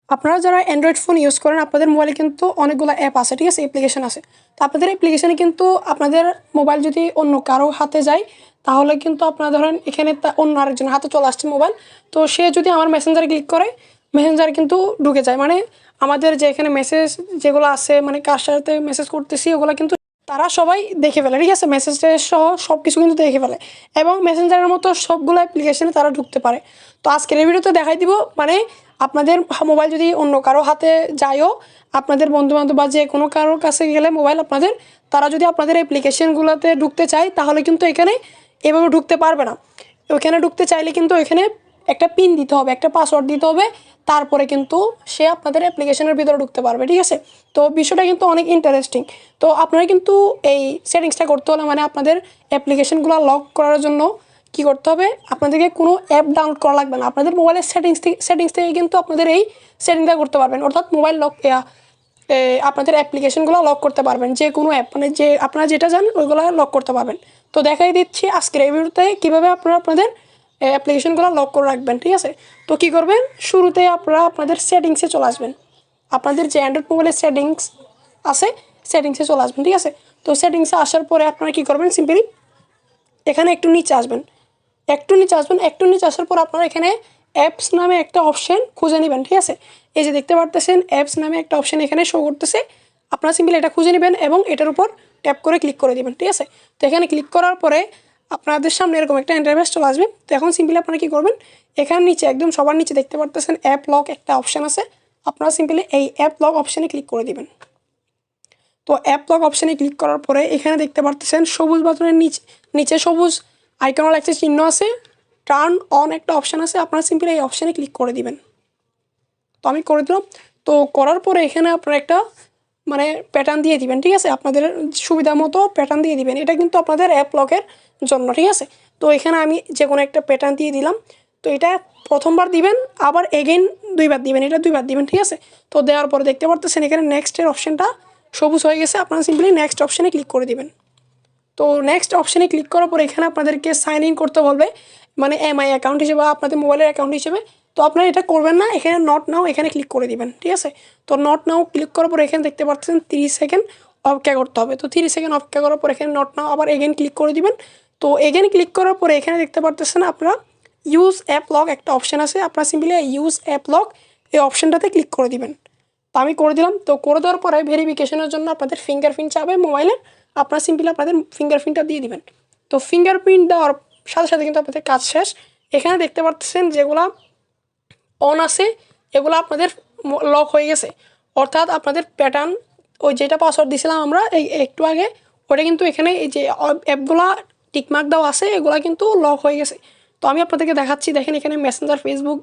আপনারা যারা Android phone use করেন আপনাদের মোবাইলে কিন্তু অনেকগুলো অ্যাপ আছে, ঠিক আছে, অ্যাপ্লিকেশন আছে। তো আপনাদের অ্যাপ্লিকেশানে কিন্তু আপনাদের মোবাইল যদি অন্য কারো হাতে যায় তাহলে কিন্তু আপনারা ধরেন এখানে অন্য আরেকজনের হাতে চলে আসছে মোবাইল, তো সে যদি আমার মেসেঞ্জারে ক্লিক করে মেসেঞ্জারে কিন্তু ঢুকে যায়, মানে আমাদের যে এখানে মেসেজ যেগুলো আছে মানে কার সাথে মেসেজ করতেছি ওগুলো কিন্তু তারা সবাই দেখে ফেলে, ঠিক আছে, মেসেজ সহ সব কিছু কিন্তু দেখে ফেলে এবং মেসেঞ্জারের মতো সবগুলো অ্যাপ্লিকেশানে তারা ঢুকতে পারে। তো আজকের এই ভিডিওতে দেখাই দিব মানে আপনাদের মোবাইল যদি অন্য কারো হাতে যায়ও, আপনাদের বন্ধুবান্ধব বা যে কোনো কারোর কাছে গেলে মোবাইল আপনাদের, তারা যদি আপনাদের অ্যাপ্লিকেশনগুলোতে ঢুকতে চায় তাহলে কিন্তু এখানে এভাবে ঢুকতে পারবে না। ওইখানে ঢুকতে চাইলে কিন্তু এখানে একটা পিন দিতে হবে, একটা পাসওয়ার্ড দিতে হবে, তারপরে কিন্তু সে আপনাদের অ্যাপ্লিকেশনের ভিতরে ঢুকতে পারবে, ঠিক আছে। তো বিষয়টা কিন্তু অনেক ইন্টারেস্টিং। তো আপনারা কিন্তু এই সেটিংসটা করতে হলে মানে আপনাদের অ্যাপ্লিকেশনগুলো লক করার জন্য কী করতে হবে, আপনাদেরকে কোনো অ্যাপ ডাউনলোড করা লাগবে না, আপনাদের মোবাইলের সেটিংস থেকে কিন্তু আপনাদের এই সেটিংটা করতে পারবেন, অর্থাৎ মোবাইল লক আপনাদের অ্যাপ্লিকেশনগুলো লক করতে পারবেন, যে কোনো অ্যাপ মানে যে আপনারা যেটা জানেন ওইগুলো লক করতে পারবেন। তো দেখাই দিচ্ছি আজকের এই ভিডিওতে কীভাবে আপনারা আপনাদের অ্যাপ্লিকেশনগুলো লক করে রাখবেন, ঠিক আছে। তো কী করবেন, শুরুতে আপনারা আপনাদের সেটিংসে চলে আসবেন, আপনাদের যে অ্যান্ড্রয়েড মোবাইলের সেটিংস আছে সেটিংসে চলে আসবেন, ঠিক আছে। তো সেটিংসে আসার পরে আপনারা কী করবেন, সিম্পলি এখানে একটু নিচে আসবেন, একটু নিচে আসার পর আপনারা এখানে অ্যাপস নামে একটা অপশান খুঁজে নেবেন, ঠিক আছে। এই যে দেখতে পারতেছেন অ্যাপস নামে একটা অপশান এখানে শো করতেছে, আপনারা সিম্পলি এটা খুঁজে নেবেন এবং এটার উপর ট্যাপ করে ক্লিক করে দেবেন, ঠিক আছে। তো এখানে ক্লিক করার পরে আপনাদের সামনে এরকম একটা ইন্টারফেস চলে আসবে। তো এখন সিম্পলি আপনারা কী করবেন, এখানে নিচে একদম সবার নিচে দেখতে পারতেছেন অ্যাপ লক একটা অপশান আছে, আপনারা সিম্পলি এই অ্যাপ লক অপশানে ক্লিক করে দেবেন। তো অ্যাপ লক অপশানে ক্লিক করার পরে এখানে দেখতে পারতেছেন সবুজ বাটনের নিচে সবুজ আইকনের একটা চিহ্ন আছে, টার্ন অন একটা অপশান আছে, আপনারা সিম্পলি এই অপশানে ক্লিক করে দিবেন। তো আমি করে দিলাম। তো করার পরে এখানে আপনারা একটা মানে প্যাটার্ন দিয়ে দিবেন, ঠিক আছে, আপনাদের সুবিধা মতো প্যাটার্ন দিয়ে দিবেন, এটা কিন্তু আপনাদের অ্যাপ লকের জন্য, ঠিক আছে। তো এখানে আমি যে কোনো একটা প্যাটার্ন দিয়ে দিলাম। তো এটা প্রথমবার দিবেন, আবার এগেইন দুইবার দিবেন, এটা দুইবার দিবেন, ঠিক আছে। তো দেওয়ার পরে দেখতে পারতেছেন এখানে নেক্সটের অপশানটা সবুজ হয়ে গেছে, আপনারা সিম্পলি নেক্সট অপশানে ক্লিক করে দিবেন। তো নেক্সট অপশানে ক্লিক করার পর এখানে আপনাদেরকে সাইন ইন করতে বলবে, মানে এমআই অ্যাকাউন্ট হিসেবে বা আপনাদের মোবাইলের অ্যাকাউন্ট হিসেবে। তো আপনারা এটা করবেন না, এখানে নট নাও এখানে ক্লিক করে দিবেন, ঠিক আছে। তো নট নাও ক্লিক করার পর এখানে দেখতে পাচ্ছেন 30 সেকেন্ড অপেক্ষা করতে হবে। তো 30 সেকেন্ড অপেক্ষা করার পর এখানে নট নাও আবার এগেন ক্লিক করে দিবেন। তো এগেন ক্লিক করার পরে এখানে দেখতে পারতেছেন আপনারা ইউজ অ্যাপ লক একটা অপশান আছে, আপনারা সিম্পলি ইউজ অ্যাপ লক এই অপশানটাতে ক্লিক করে দিবেন। তো আমি করে দিলাম। তো করে দেওয়ার পরে ভেরিফিকেশনের জন্য আপনাদের ফিঙ্গারপ্রিন্ট চাবে মোবাইলের, আপনারা সিম্পলি আপনাদের ফিঙ্গারপ্রিন্টটা দিয়ে দিবেন। তো ফিঙ্গারপ্রিন্ট দেওয়ার সাথে সাথে কিন্তু আপনাদের কাজ শেষ। এখানে দেখতে পাচ্ছেন যেগুলা অন আছে এগুলো আপনাদের লক হয়ে গেছে, অর্থাৎ আপনাদের প্যাটার্ন ওই যেটা পাসওয়ার্ড দিয়েছিলাম আমরা এই একটু আগে ওটা কিন্তু এখানে এই যে অ্যাপগুলা টিকমার্ক দেওয়া আছে এগুলা কিন্তু লক হয়ে গেছে। তো আমি আপনাদেরকে দেখাচ্ছি, দেখেন এখানে মেসেঞ্জার, ফেসবুক,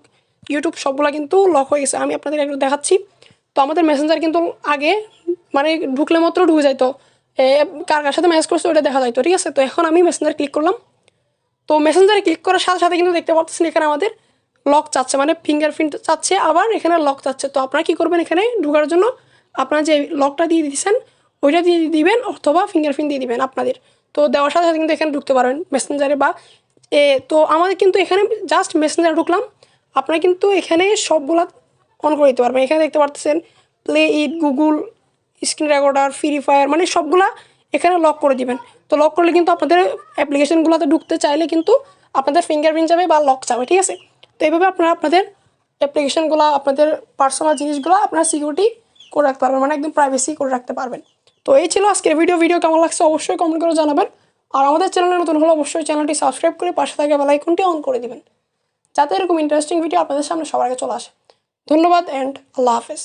ইউটিউব সবগুলা কিন্তু লক হয়ে গেছে। আমি আপনাদেরকে একটু দেখাচ্ছি। তো আমাদের মেসেঞ্জার কিন্তু আগে মানে ঢুকলে মাত্র ঢুকে যাইতো, কার কার সাথে মেসেজ করছে ওটা দেখা যাইতো, ঠিক আছে। তো এখন আমি মেসেঞ্জার ক্লিক করলাম। তো মেসেঞ্জারে ক্লিক করার সাথে সাথে কিন্তু দেখতে পাচ্ছেন এখানে আমাদের লক চাচ্ছে, মানে ফিঙ্গারপ্রিন্ট চাচ্ছে, আবার এখানে লক চাচ্ছে। তো আপনারা কী করবেন, এখানে ঢোকার জন্য আপনারা যে লকটা দিয়ে দিয়েছেন ওইটা দিয়ে দিবেন অথবা ফিঙ্গারপ্রিন্ট দিয়ে দিবেন আপনাদের। তো দেওয়ার সাথে সাথে কিন্তু এখানে ঢুকতে পারবেন মেসেঞ্জারে বা তো আমাদের কিন্তু এখানে জাস্ট মেসেঞ্জারে ঢুকলাম, আপনারা কিন্তু এখানে সবগুলা অন করে দিতে পারবেন। এখানে দেখতে পাচ্ছেন play it, Google, screen recorder, free fire, মানে সবগুলা এখানে লক করে দিবেন। তো লক করলে কিন্তু আপনাদের অ্যাপ্লিকেশনগুলোতে ঢুকতে চাইলে কিন্তু আপনাদের ফিঙ্গারপ্রিন্ট যাবে বা লক যাবে, ঠিক আছে। তো এইভাবে আপনারা আপনাদের অ্যাপ্লিকেশনগুলো, আপনাদের পার্সোনাল জিনিসগুলো আপনারা সিকিউরিটি করে রাখতে পারবেন, মানে একদম প্রাইভেসি করে রাখতে পারবেন। তো এই ছিল আজকের ভিডিও কেমন লাগছে অবশ্যই কমেন্ট করে জানাবেন। আর আমাদের চ্যানেলে নতুন হলে অবশ্যই চ্যানেলটি সাবস্ক্রাইব করে পাশে থাকা বেল আইকনটি অন করে দিবেন, যাতে এরকম ইন্টারেস্টিং ভিডিও আপনাদের সামনে সবার আগে চলে আসে। ধন্যবাদ অ্যান্ড আল্লাহ হাফেজ।